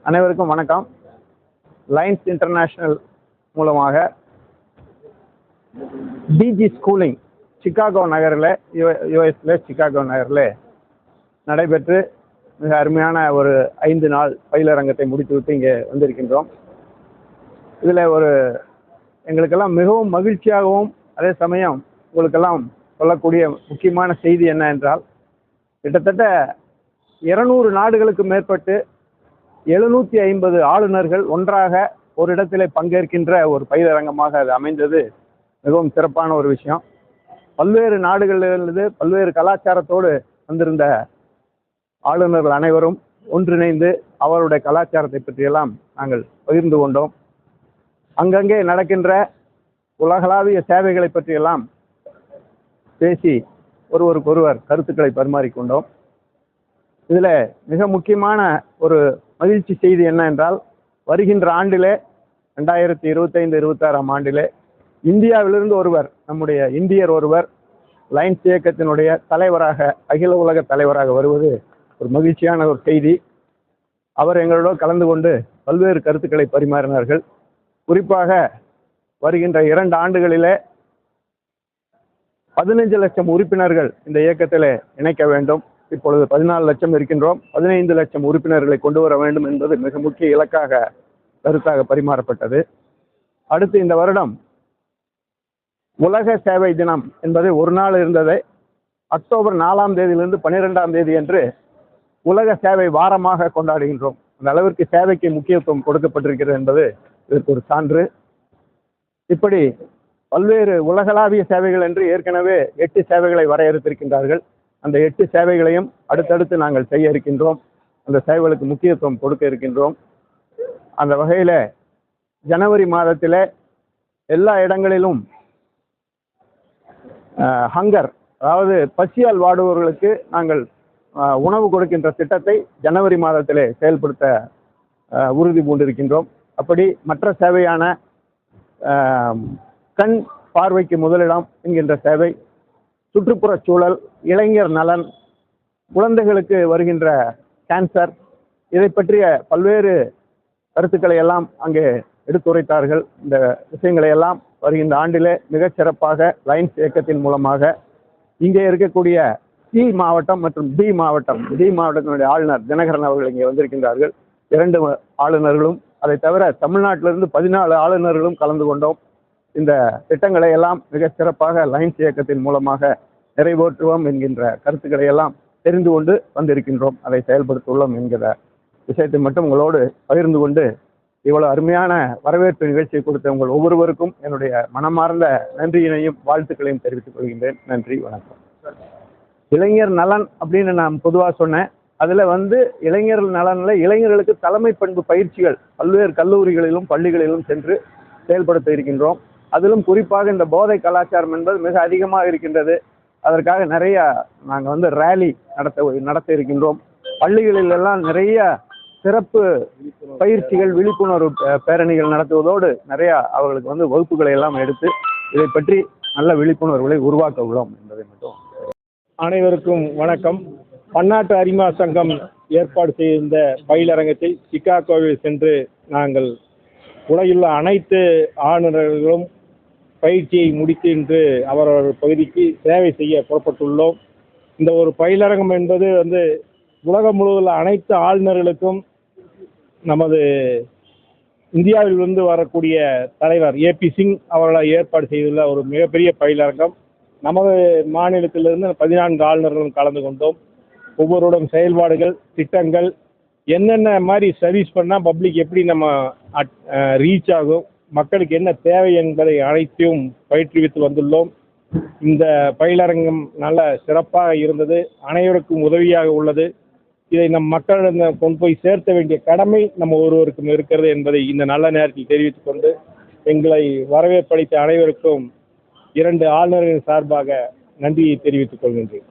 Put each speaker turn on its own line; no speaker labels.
அனைவருக்கும் வணக்கம். Lines international மூலமாக டிஜி ஸ்கூலிங் சிகாகோ நகரில் யுஎஸ்ல சிகாகோ நகரில் நடைபெற்று மிக அருமையான ஒரு 5 நாள் பயிலரங்கத்தை முடித்துவிட்டு இங்கே வந்திருக்கின்றோம். இதில் எங்களுக்கெல்லாம் மிகவும் மகிழ்ச்சியாகவும் அதே சமயம் உங்களுக்கெல்லாம் சொல்லக்கூடிய முக்கியமான செய்தி என்ன என்றால், கிட்டத்தட்ட 200 நாடுகளுக்கு மேற்பட்டு 750 ஆளுநர்கள் ஒன்றாக ஒரு இடத்திலே பங்கேற்கின்ற ஒரு பயிலரங்கமாக அது அமைந்தது மிகவும் சிறப்பான ஒரு விஷயம். பல்வேறு நாடுகளிலிருந்து பல்வேறு கலாச்சாரத்தோடு வந்திருந்த ஆளுநர்கள் அனைவரும் ஒன்றிணைந்து அவருடைய கலாச்சாரத்தை பற்றியெல்லாம் நாங்கள் பகிர்ந்து கொண்டோம். அங்கங்கே நடக்கின்ற உலகளாவிய சேவைகளை பற்றியெல்லாம் பேசி ஒருவருக்கொருவர் கருத்துக்களை பரிமாறிக்கொண்டோம். இதில் மிக முக்கியமான ஒரு மகிழ்ச்சி செய்தி என்ன என்றால், வருகின்ற ஆண்டிலே 2025-26ஆம் ஆண்டிலே இந்தியாவிலிருந்து ஒருவர், நம்முடைய இந்தியர் ஒருவர் லைன்ஸ் இயக்கத்தினுடைய தலைவராக, அகில உலக தலைவராக வருவது ஒரு மகிழ்ச்சியான ஒரு செய்தி. அவர் எங்களோடு கலந்து கொண்டு பல்வேறு கருத்துக்களை பரிமாறினார்கள். குறிப்பாக வருகின்ற 2 ஆண்டுகளிலே 15 லட்சம் உறுப்பினர்கள் இந்த இயக்கத்தில் இணைக்க வேண்டும். இப்பொழுது 14 லட்சம் இருக்கின்றோம். 15 லட்சம் உறுப்பினர்களை கொண்டு வர வேண்டும் என்பது மிக முக்கிய கருத்தாக பரிமாறப்பட்டது. அடுத்து இந்த வருடம் உலக சேவை தினம் என்பது ஒரு நாள் இருந்ததை அக்டோபர் 4ஆம் தேதியிலிருந்து 12ஆம் தேதி என்று உலக சேவை வாரமாக கொண்டாடுகின்றோம். அந்த அளவிற்கு சேவைக்கு முக்கியத்துவம் கொடுக்கப்பட்டிருக்கிறது என்பது இதற்கு ஒரு சான்று. இப்படி பல்வேறு உலகளாவிய சேவைகள் என்று ஏற்கனவே 8 சேவைகளை வரையறுத்திருக்கின்றார்கள். அந்த 8 சேவைகளையும் அடுத்தடுத்து நாங்கள் செய்ய இருக்கின்றோம். அந்த சேவைகளுக்கு முக்கியத்துவம் கொடுக்க இருக்கின்றோம். அந்த வகையில் ஜனவரி மாதத்தில் எல்லா இடங்களிலும் ஹங்கர், அதாவது பசியால் வாடுபவர்களுக்கு நாங்கள் உணவு கொடுக்கின்ற திட்டத்தை ஜனவரி மாதத்திலே செயல்படுத்த உறுதி பூண்டிருக்கின்றோம். அப்படி மற்ற சேவையான கண் பார்வைக்கு முதலிடம் என்கின்ற சேவை, சுற்றுப்புற சூழல், இளைஞர் நலன், குழந்தைகளுக்கு வருகின்ற கேன்சர், இதை பற்றிய பல்வேறு கருத்துக்களை எல்லாம் அங்கே எடுத்துரைத்தார்கள். இந்த விஷயங்களை எல்லாம் வருகின்ற ஆண்டிலே மிகச் சிறப்பாக லைன்ஸ் இயக்கத்தின் மூலமாக இங்கே இருக்கக்கூடிய சி மாவட்டம் மற்றும் டி மாவட்டத்தினுடைய ஆளுநர் தினகரன் அவர்கள் இங்கே வந்திருக்கின்றார்கள். 2 ஆளுநர்களும், அதை தவிர தமிழ்நாட்டிலிருந்து 14 ஆளுநர்களும் கலந்து கொண்டோம். இந்த திட்டங்களை எல்லாம் மிக சிறப்பாக லைன்ஸ் இயக்கத்தின் மூலமாக நிறைவேற்றுவோம் என்கின்ற கருத்துக்களை எல்லாம் தெரிந்து கொண்டு வந்திருக்கின்றோம். அதை செயல்படுத்தியுள்ளோம் என்கிற விஷயத்தை மட்டும் உங்களோடு பகிர்ந்து கொண்டு, இவ்வளவு அருமையான வரவேற்பு நிகழ்ச்சியை கொடுத்த உங்கள் ஒவ்வொருவருக்கும் என்னுடைய மனமார்ந்த நன்றியினையும் வாழ்த்துக்களையும் தெரிவித்துக் கொள்கின்றேன். நன்றி, வணக்கம். இளைஞர் நலன் அப்படின்னு நான் பொதுவாக சொன்னேன். அதில் இளைஞர் நலனில் இளைஞர்களுக்கு தலைமை பண்பு பயிற்சிகள் பல்வேறு கல்லூரிகளிலும் பள்ளிகளிலும் சென்று செயல்படுத்த இருக்கின்றோம். அதிலும் குறிப்பாக இந்த போதை கலாச்சாரம் என்பது மிக அதிகமாக இருக்கின்றது. அதற்காக நிறைய நாங்கள் ரேலி நடத்த இருக்கின்றோம். பள்ளிகளில் எல்லாம் நிறைய சிறப்பு பயிற்சிகள், விழிப்புணர்வு பேரணிகள் நடத்துவதோடு நிறைய அவர்களுக்கு வகுப்புகளை எல்லாம் எடுத்து இதை பற்றி நல்ல விழிப்புணர்வுகளை உருவாக்க உள்ளோம் என்பதை மட்டும்.
அனைவருக்கும் வணக்கம். பன்னாட்டு அரிமா சங்கம் ஏற்பாடு செய்திருந்த பயிலரங்கத்தை சிகாகோவில் சென்று நாங்கள் உலகிலுள்ள அனைத்து ஆளுநர்களும் பயிற்சியை முடித்து இன்று அவரவர் பகுதிக்கு சேவை செய்ய புறப்பட்டுள்ளோம். இந்த ஒரு பயிலரங்கம் என்பது உலகம் முழுவதுள்ள அனைத்து ஆளுநர்களுக்கும் நமது இந்தியாவிலிருந்து வரக்கூடிய தலைவர் ஏபி சிங் அவர்களால் ஏற்பாடு செய்துள்ள ஒரு மிகப்பெரிய பயிலரங்கம். நமது மாநிலத்திலிருந்து 14 ஆளுநர்களும் கலந்து கொண்டோம். ஒவ்வொருவரும் செயல்பாடுகள், திட்டங்கள், என்னென்ன மாதிரி சர்வீஸ் பண்ணால் பப்ளிக் எப்படி நம்ம ரீச் ஆகும், மக்களுக்கு என்ன தேவை என்பதை அனைத்தையும் பயிற்றுவித்து வந்துள்ளோம். இந்த பயிலரங்கம் நல்ல சிறப்பாக இருந்தது. அனைவருக்கும் உதவியாக உள்ளது. இதை நம் மக்களிடம் கொண்டு போய் சேர்த்த வேண்டிய கடமை நம்ம ஒருவருக்கும் இருக்கிறது என்பதை இந்த நல்ல நேரத்தில் தெரிவித்துக் கொண்டு, எங்களை வரவேற்பளித்த அனைவருக்கும் 2 ஆளுநர்களின் சார்பாக நன்றியை தெரிவித்துக் கொள்கின்றேன்.